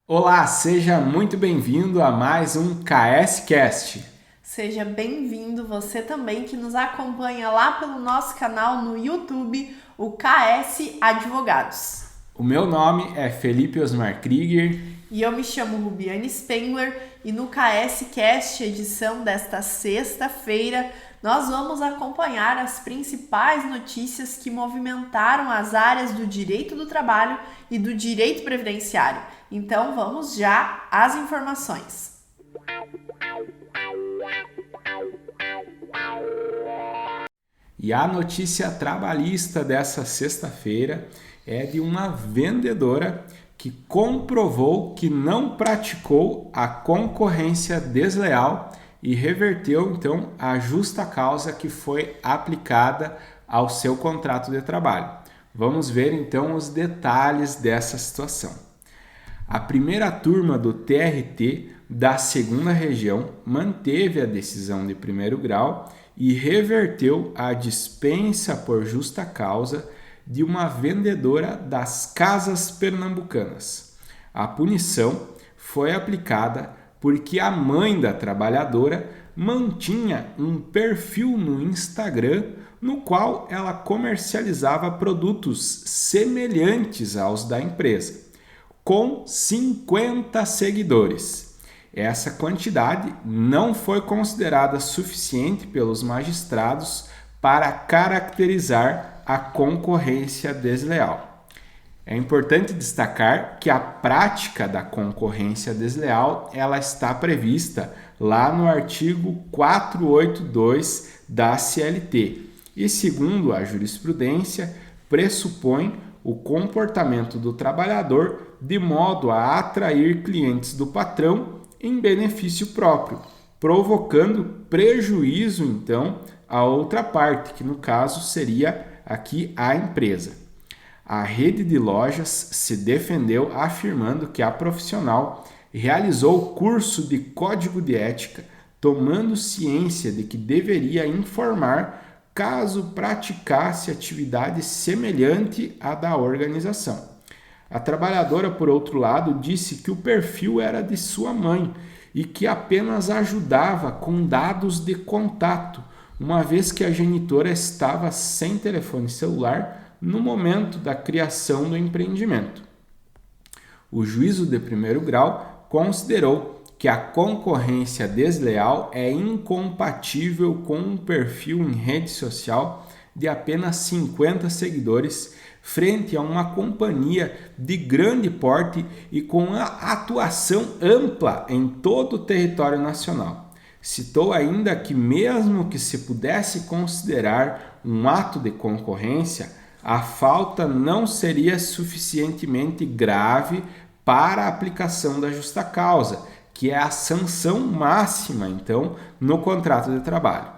Olá, seja muito bem-vindo a mais um KS Cast. Seja bem-vindo você também que nos acompanha lá pelo nosso canal no YouTube, o KS Advogados. O meu nome é Felipe Osmar Krieger E eu me chamo Rubiane Spengler e no KS Cast, edição desta sexta-feira, nós vamos acompanhar as principais notícias que movimentaram as áreas do direito do trabalho e do direito previdenciário. Então vamos já às informações. e a notícia trabalhista dessa sexta-feira é de uma vendedora que comprovou que não praticou a concorrência desleal e reverteu então a justa causa que foi aplicada ao seu contrato de trabalho. Vamos ver então os detalhes dessa situação. A primeira turma do TRT da segunda região manteve a decisão de primeiro grau e reverteu a dispensa por justa causa de uma vendedora das casas pernambucanas. A punição foi aplicada porque a mãe da trabalhadora mantinha um perfil no Instagram no qual ela comercializava produtos semelhantes aos da empresa, com 50 seguidores. Essa quantidade não foi considerada suficiente pelos magistrados para caracterizar a concorrência desleal. É importante destacar que a prática da concorrência desleal ela está prevista lá no artigo 482 da CLT e, segundo a jurisprudência, pressupõe o comportamento do trabalhador de modo a atrair clientes do patrão em benefício próprio, provocando prejuízo, então, a outra parte, que no caso seria aqui a empresa. A rede de lojas se defendeu afirmando que a profissional realizou curso de código de ética, tomando ciência de que deveria informar caso praticasse atividade semelhante à da organização. A trabalhadora, por outro lado, disse que o perfil era de sua mãe e que apenas ajudava com dados de contato, uma vez que a genitora estava sem telefone celular no momento da criação do empreendimento. O juízo de primeiro grau considerou que a concorrência desleal é incompatível com um perfil em rede social de apenas 50 seguidores frente a uma companhia de grande porte e com a atuação ampla em todo o território nacional. Citou ainda que mesmo que se pudesse considerar um ato de concorrência, a falta não seria suficientemente grave para a aplicação da justa causa, que é a sanção máxima, então, no contrato de trabalho.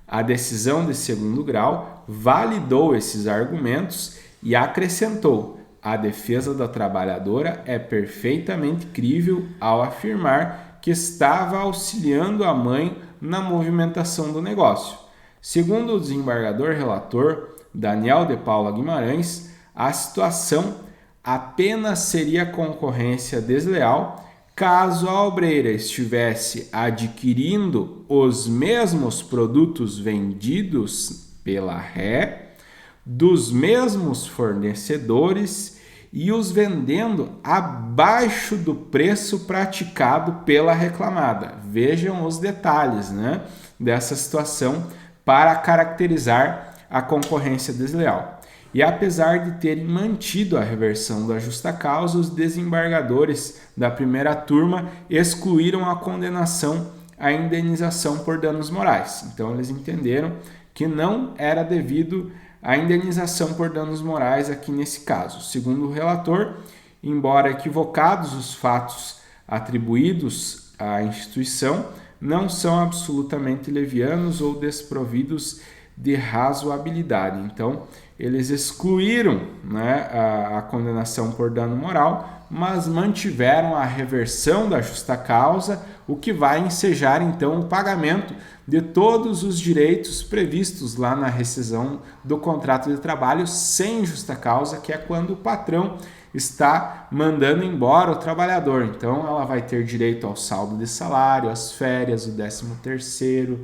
A decisão de segundo grau validou esses argumentos e acrescentou: a defesa da trabalhadora é perfeitamente crível ao afirmar que estava auxiliando a mãe na movimentação do negócio. Segundo o desembargador relator Daniel de Paula Guimarães, a situação apenas seria concorrência desleal caso a obreira estivesse adquirindo os mesmos produtos vendidos pela ré, dos mesmos fornecedores e os vendendo abaixo do preço praticado pela reclamada. Vejam os detalhes, dessa situação para caracterizar a concorrência desleal. E apesar de terem mantido a reversão da justa causa, os desembargadores da primeira turma excluíram a condenação à indenização por danos morais. Então eles entenderam que não era devido a indenização por danos morais aqui nesse caso. Segundo o relator, embora equivocados os fatos atribuídos à instituição, não são absolutamente levianos ou desprovidos de razoabilidade. Então, eles excluíram a condenação por dano moral, mas mantiveram a reversão da justa causa, o que vai ensejar então o pagamento de todos os direitos previstos lá na rescisão do contrato de trabalho sem justa causa, que é quando o patrão está mandando embora o trabalhador. Então, ela vai ter direito ao saldo de salário, às férias, o 13º,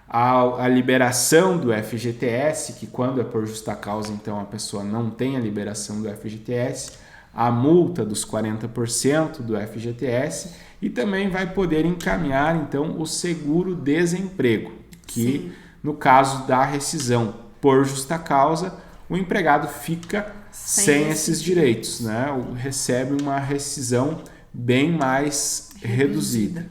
a liberação do FGTS, que quando é por justa causa, então a pessoa não tem a liberação do FGTS, a multa dos 40% do FGTS e também vai poder encaminhar, então, o seguro-desemprego, que no caso da rescisão por justa causa, o empregado fica sem esses direitos, né? Recebe uma rescisão bem mais reduzida.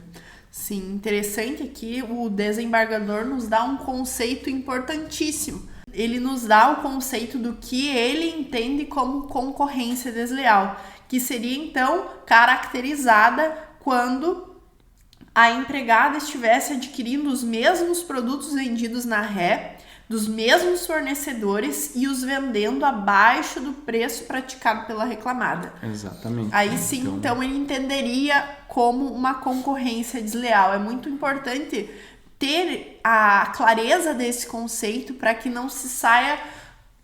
Sim, interessante aqui, o desembargador nos dá um conceito importantíssimo. Ele nos dá o conceito do que ele entende como concorrência desleal, que seria então caracterizada quando a empregada estivesse adquirindo os mesmos produtos vendidos na ré, dos mesmos fornecedores e os vendendo abaixo do preço praticado pela reclamada. Exatamente. Aí sim, então ele entenderia como uma concorrência desleal. É muito importante ter a clareza desse conceito para que não se saia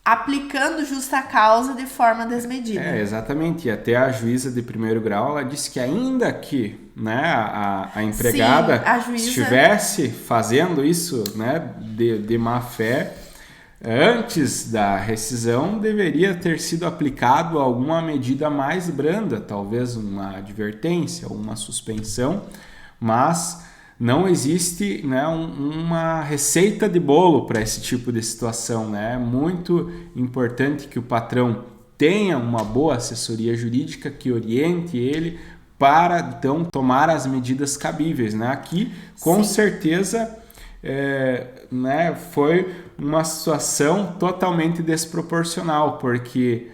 aplicando justa causa de forma desmedida. Exatamente. E até a juíza de primeiro grau, ela disse que ainda que, né, a empregada Sim, a juíza estivesse fazendo isso, né, de má fé, antes da rescisão deveria ter sido aplicado alguma medida mais branda, talvez uma advertência ou uma suspensão, mas não existe, né, uma receita de bolo para esse tipo de situação, né? É muito importante que o patrão tenha uma boa assessoria jurídica que oriente ele para, então, tomar as medidas cabíveis, né? Aqui, com certeza, né, foi uma situação totalmente desproporcional, porque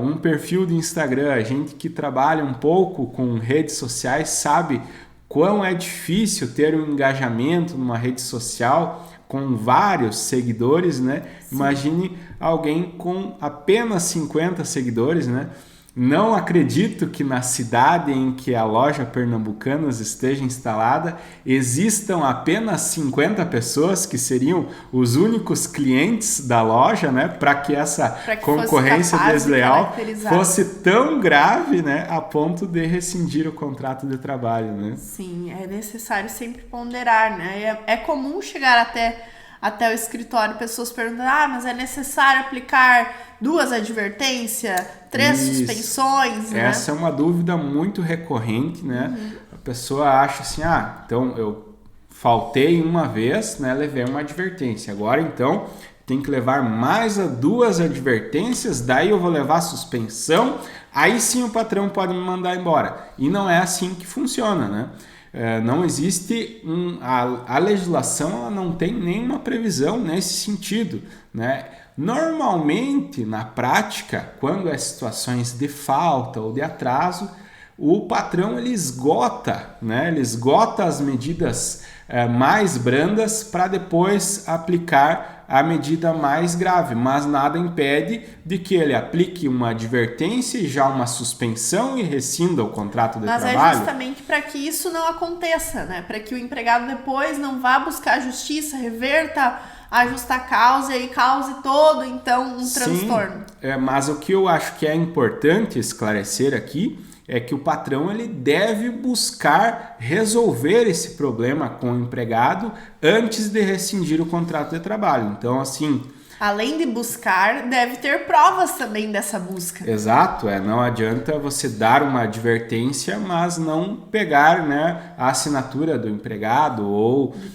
um perfil de Instagram, a gente que trabalha um pouco com redes sociais sabe quão é difícil ter um engajamento numa rede social com vários seguidores, né? Sim. Imagine alguém com apenas 50 seguidores, né? Não acredito que na cidade em que a loja Pernambucanas esteja instalada existam apenas 50 pessoas que seriam os únicos clientes da loja, né? Para que essa concorrência desleal fosse tão grave, né? A ponto de rescindir o contrato de trabalho, né? Sim, é necessário sempre ponderar, né? É comum chegar até o escritório, pessoas perguntando, mas é necessário aplicar 2 advertências, 3 suspensões, né? Essa é uma dúvida muito recorrente, né? A pessoa acha assim, então eu faltei uma vez, né? Levei uma advertência, agora então tem que levar mais 2 advertências, daí eu vou levar suspensão, aí sim o patrão pode me mandar embora. E não é assim que funciona, né? Não existe a legislação, ela não tem nenhuma previsão nesse sentido, né? Normalmente, na prática, quando é situações de falta ou de atraso, o patrão ele esgota, né? Ele esgota as medidas mais brandas para depois aplicar a medida mais grave, mas nada impede de que ele aplique uma advertência e já uma suspensão e rescinda o contrato de trabalho. Mas é justamente para que isso não aconteça, né? Para que o empregado depois não vá buscar a justiça, reverta a justa causa e cause todo, então, um transtorno. Mas o que eu acho que é importante esclarecer aqui é que o patrão ele deve buscar resolver esse problema com o empregado antes de rescindir o contrato de trabalho. Então, assim... Além de buscar, deve ter provas também dessa busca. Exato, não adianta você dar uma advertência, mas não pegar, né, a assinatura do empregado ou de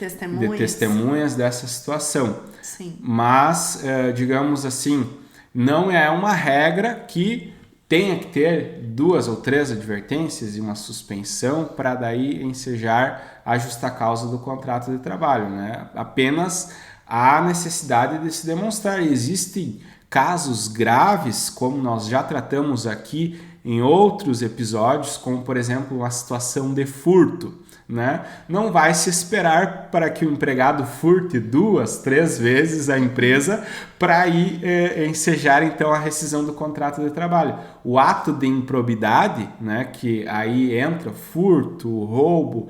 testemunhas dessa situação. Sim. Mas, digamos assim, não é uma regra que tenha que ter 2 ou 3 advertências e uma suspensão para daí ensejar a justa causa do contrato de trabalho, né? Apenas há necessidade de se demonstrar. Existem casos graves, como nós já tratamos aqui em outros episódios, como por exemplo uma situação de furto, né? Não vai se esperar para que o empregado furte 2, 3 vezes a empresa para ir ensejar então a rescisão do contrato de trabalho. O ato de improbidade, né, que aí entra furto, roubo,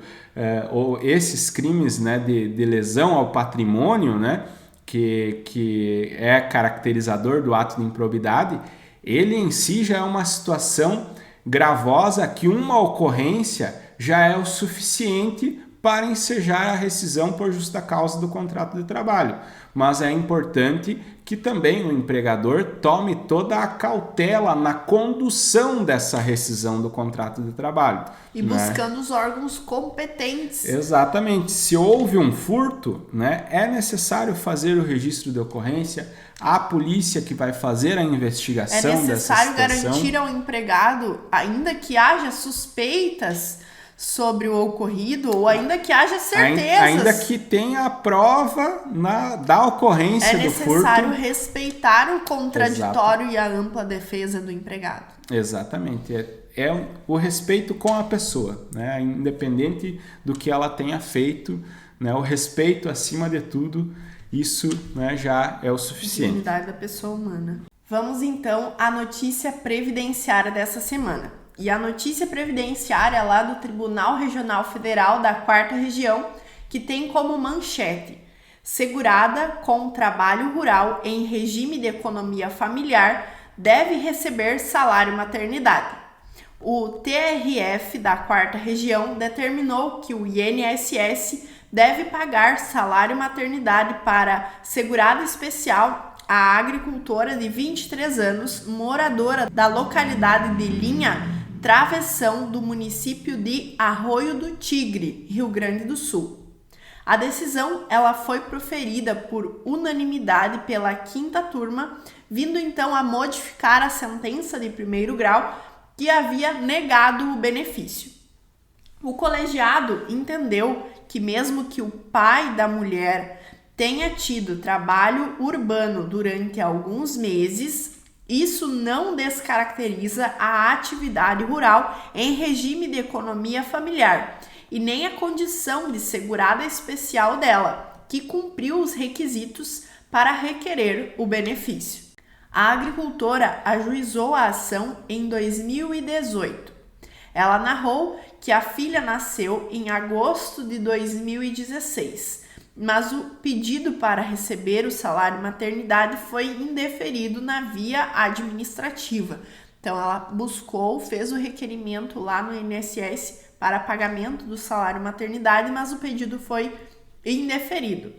ou esses crimes, né, de lesão ao patrimônio, né, que é caracterizador do ato de improbidade, ele em si já é uma situação gravosa que uma ocorrência já é o suficiente para ensejar a rescisão por justa causa do contrato de trabalho. Mas é importante que também o empregador tome toda a cautela na condução dessa rescisão do contrato de trabalho. E buscando os órgãos competentes. Exatamente. Se houve um furto, é necessário fazer o registro de ocorrência, a polícia que vai fazer a investigação dessa situação. É necessário garantir ao empregado, ainda que haja suspeitas sobre o ocorrido, ou ainda que haja certezas. Ainda que tenha a prova da ocorrência do furto. É necessário respeitar o contraditório e a ampla defesa do empregado. Exatamente. É o respeito com a pessoa, independente do que ela tenha feito, o respeito acima de tudo, isso já é o suficiente. A dignidade da pessoa humana. Vamos então à notícia previdenciária dessa semana. E a notícia previdenciária lá do Tribunal Regional Federal da 4ª Região, que tem como manchete: segurada com trabalho rural em regime de economia familiar deve receber salário maternidade. O TRF da 4ª Região determinou que o INSS deve pagar salário maternidade para segurada especial a agricultora de 23 anos, moradora da localidade de Linha Travessão do município de Arroio do Tigre, Rio Grande do Sul. A decisão ela foi proferida por unanimidade pela 5ª turma, vindo então a modificar a sentença de 1º grau que havia negado o benefício. O colegiado entendeu que mesmo que o pai da mulher tenha tido trabalho urbano durante alguns meses, isso não descaracteriza a atividade rural em regime de economia familiar e nem a condição de segurada especial dela, que cumpriu os requisitos para requerer o benefício. A agricultora ajuizou a ação em 2018. Ela narrou que a filha nasceu em agosto de 2016. Mas o pedido para receber o salário maternidade foi indeferido na via administrativa. Então, ela fez o requerimento lá no INSS para pagamento do salário maternidade, mas o pedido foi indeferido.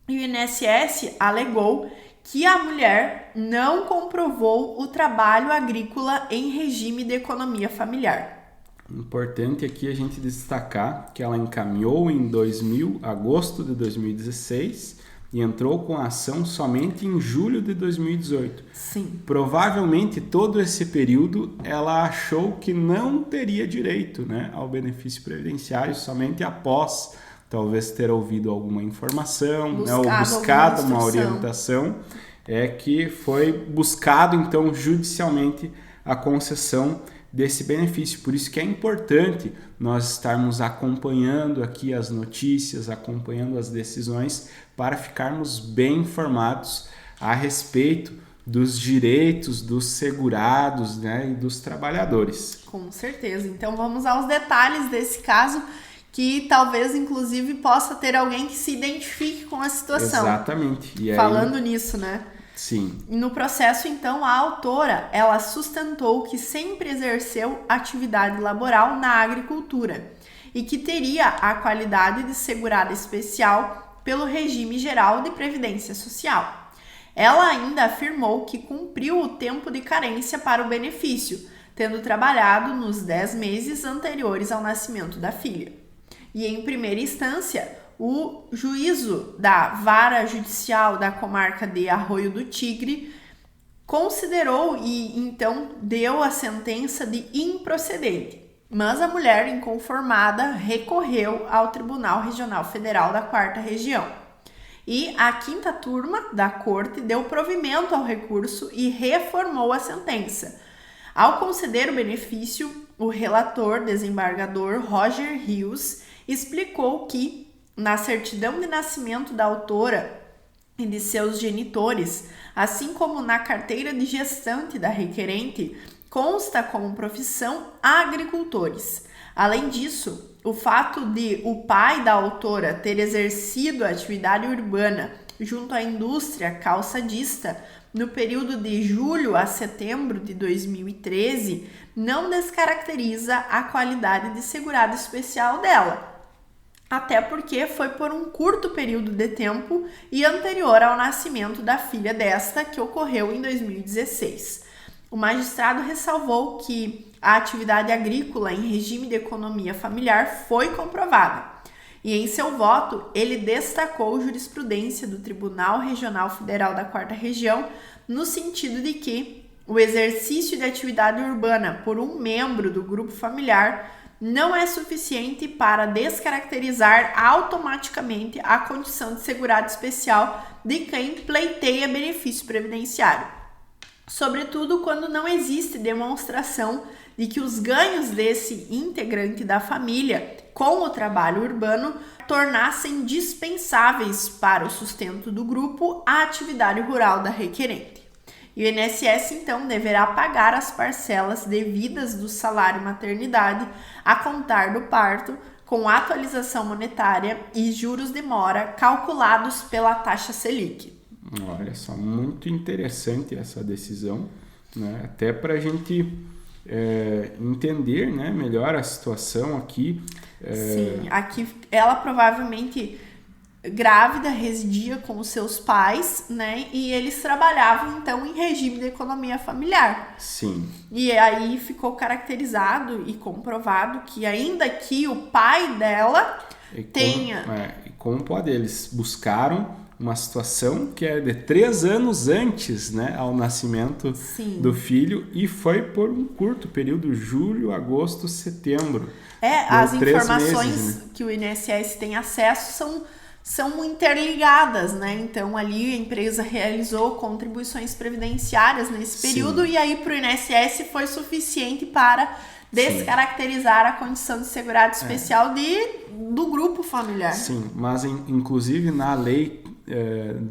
E o INSS alegou que a mulher não comprovou o trabalho agrícola em regime de economia familiar. Importante aqui a gente destacar que ela encaminhou em agosto de 2016 e entrou com a ação somente em julho de 2018. Sim. Provavelmente todo esse período ela achou que não teria direito ao benefício previdenciário somente após talvez ter ouvido alguma informação ou buscado uma orientação, que foi buscado então judicialmente a concessão desse benefício. Por isso que é importante nós estarmos acompanhando aqui as notícias, acompanhando as decisões, para ficarmos bem informados a respeito dos direitos dos segurados e dos trabalhadores. Com certeza. Então vamos aos detalhes desse caso, que talvez inclusive possa ter alguém que se identifique com a situação. Exatamente. E falando nisso, Sim. No processo, então, a autora, ela sustentou que sempre exerceu atividade laboral na agricultura e que teria a qualidade de segurada especial pelo regime geral de previdência social. Ela ainda afirmou que cumpriu o tempo de carência para o benefício, tendo trabalhado nos 10 meses anteriores ao nascimento da filha. E em primeira instância, o juízo da Vara Judicial da Comarca de Arroio do Tigre considerou e então deu a sentença de improcedente. Mas a mulher inconformada recorreu ao Tribunal Regional Federal da 4ª Região. E a 5ª turma da corte deu provimento ao recurso e reformou a sentença. Ao conceder o benefício, o relator desembargador Roger Rios explicou que, na certidão de nascimento da autora e de seus genitores, assim como na carteira de gestante da requerente, consta como profissão agricultores. Além disso, o fato de o pai da autora ter exercido a atividade urbana junto à indústria calçadista no período de julho a setembro de 2013 não descaracteriza a qualidade de segurado especial dela. Até porque foi por um curto período de tempo e anterior ao nascimento da filha desta, que ocorreu em 2016. O magistrado ressalvou que a atividade agrícola em regime de economia familiar foi comprovada. E em seu voto, ele destacou a jurisprudência do Tribunal Regional Federal da 4ª Região no sentido de que o exercício de atividade urbana por um membro do grupo familiar não é suficiente para descaracterizar automaticamente a condição de segurado especial de quem pleiteia benefício previdenciário. Sobretudo quando não existe demonstração de que os ganhos desse integrante da família com o trabalho urbano tornassem dispensáveis para o sustento do grupo a atividade rural da requerente. E o INSS, então, deverá pagar as parcelas devidas do salário maternidade a contar do parto, com atualização monetária e juros de mora calculados pela taxa Selic. Olha só, muito interessante essa decisão, né? Até para a gente entender, né, melhor a situação aqui. Sim, aqui ela provavelmente grávida, residia com os seus pais, né? E eles trabalhavam, então, em regime de economia familiar. Sim. E aí ficou caracterizado e comprovado que ainda que o pai dela tenha... Como pode? Eles buscaram uma situação que é de 3 anos antes, né, ao nascimento Sim. do filho, e foi por um curto período, julho, agosto, setembro. As informações meses, né? que o INSS tem acesso são interligadas, né? Então, ali a empresa realizou contribuições previdenciárias nesse período. Sim. E aí para o INSS foi suficiente para descaracterizar a condição de segurado especial do grupo familiar. Sim, mas inclusive na lei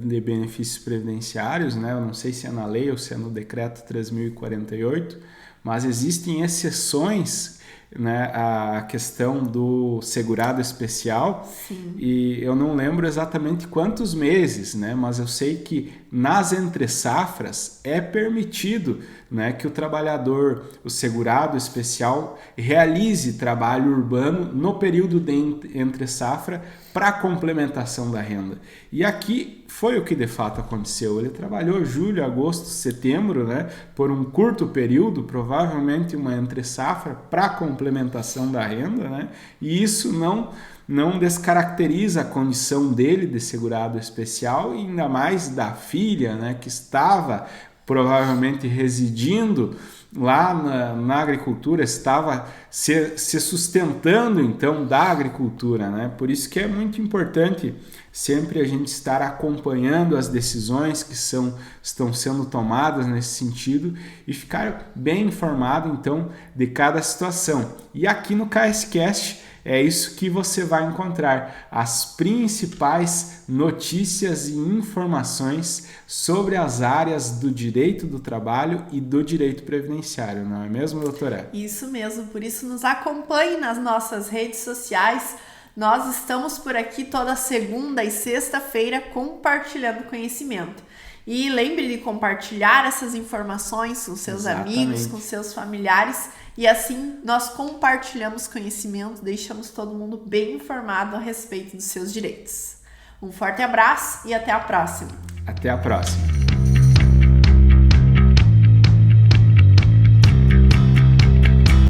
de benefícios previdenciários, né? Eu não sei se é na lei ou se é no decreto 3.048, mas existem exceções, né, a questão do segurado especial. Sim. E eu não lembro exatamente quantos meses, né, mas eu sei que nas entre-safras é permitido, né, que o trabalhador, o segurado especial, realize trabalho urbano no período de entre-safra para complementação da renda. E aqui foi o que de fato aconteceu. Ele trabalhou julho, agosto, setembro, né, por um curto período, provavelmente uma entre-safra para complementação da renda, né, e isso não descaracteriza a condição dele de segurado especial, e ainda mais da filha, né, que estava provavelmente residindo lá na agricultura, estava se sustentando então da agricultura, né? Por isso que é muito importante sempre a gente estar acompanhando as decisões que estão sendo tomadas nesse sentido e ficar bem informado então de cada situação. E aqui no KSCast é isso que você vai encontrar, as principais notícias e informações sobre as áreas do direito do trabalho e do direito previdenciário, não é mesmo, doutora? Isso mesmo, por isso nos acompanhe nas nossas redes sociais. Nós estamos por aqui toda segunda e sexta-feira compartilhando conhecimento. E lembre de compartilhar essas informações com seus amigos, com seus familiares, e assim nós compartilhamos conhecimento, deixamos todo mundo bem informado a respeito dos seus direitos. Um forte abraço e até a próxima! Até a próxima!